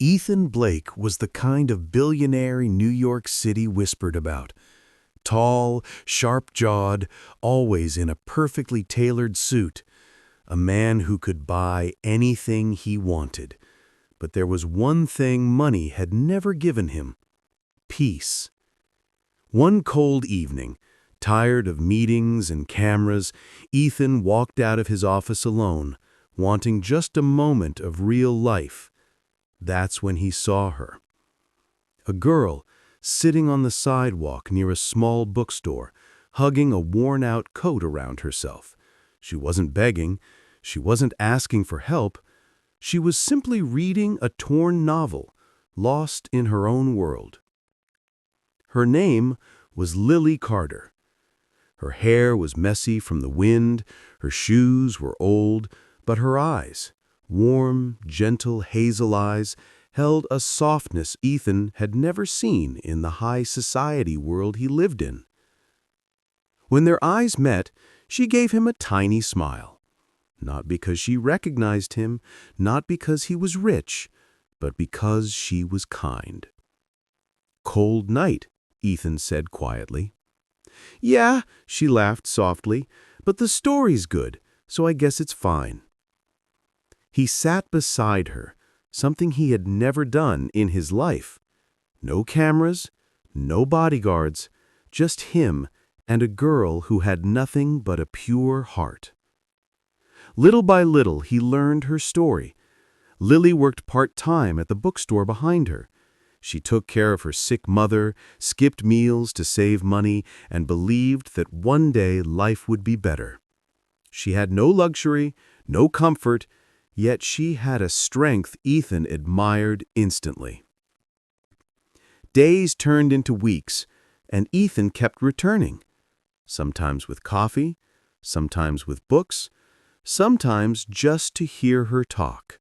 Ethan Blake was the kind of billionaire New York City whispered about. Tall, sharp-jawed, always in a perfectly tailored suit. A man who could buy anything he wanted. But there was one thing money had never given him: peace. One cold evening, tired of meetings and cameras, Ethan walked out of his office alone, wanting just a moment of real life. That's when he saw her. A girl sitting on the sidewalk near a small bookstore, hugging a worn-out coat around herself. She wasn't begging, she wasn't asking for help. She was simply reading a torn novel, lost in her own world. Her name was Lily Carter. Her hair was messy from the wind, her shoes were old, but her eyes, warm, gentle hazel eyes, held a softness Ethan had never seen in the high society world he lived in. When their eyes met, she gave him a tiny smile. Not because she recognized him, not because he was rich, but because she was kind. "Cold night," Ethan said quietly. "Yeah," she laughed softly, "but the story's good, so I guess it's fine." He sat beside her, something he had never done in his life. No cameras, no bodyguards, just him and a girl who had nothing but a pure heart. Little by little, he learned her story. Lily worked part-time at the bookstore behind her. She took care of her sick mother, skipped meals to save money, and believed that one day life would be better. She had no luxury, no comfort, yet she had a strength Ethan admired instantly. Days turned into weeks, and Ethan kept returning, sometimes with coffee, sometimes with books, sometimes just to hear her talk.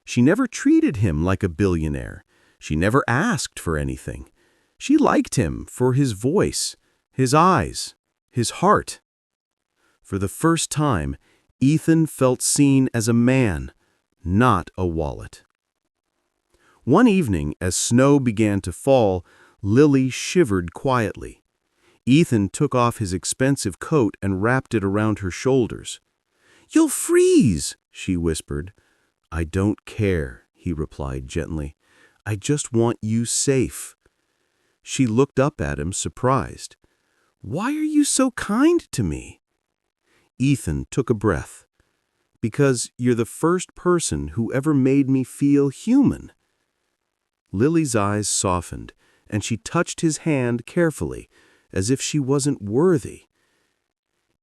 She never treated him like a billionaire. She never asked for anything. She liked him for his voice, his eyes, his heart. For the first time, Ethan felt seen as a man, not a wallet. One evening, as snow began to fall, Lily shivered quietly. Ethan took off his expensive coat and wrapped it around her shoulders. "You'll freeze," she whispered. "I don't care," he replied gently. "I just want you safe." She looked up at him, surprised. "Why are you so kind to me?" Ethan took a breath. "Because you're the first person who ever made me feel human." Lily's eyes softened, and she touched his hand carefully, as if she wasn't worthy.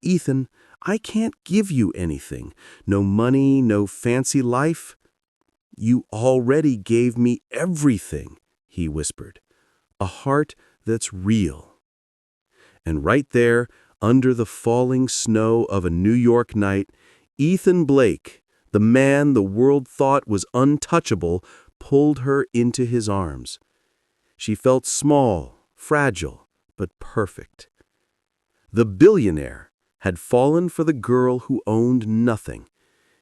"Ethan, I can't give you anything. No money, no fancy life." "You already gave me everything," he whispered. "A heart that's real." And right there, under the falling snow of a New York night, Ethan Blake, the man the world thought was untouchable, pulled her into his arms. She felt small, fragile, but perfect. The billionaire had fallen for the girl who owned nothing,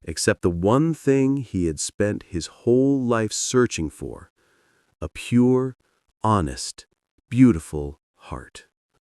except the one thing he had spent his whole life searching for: a pure, honest, beautiful heart.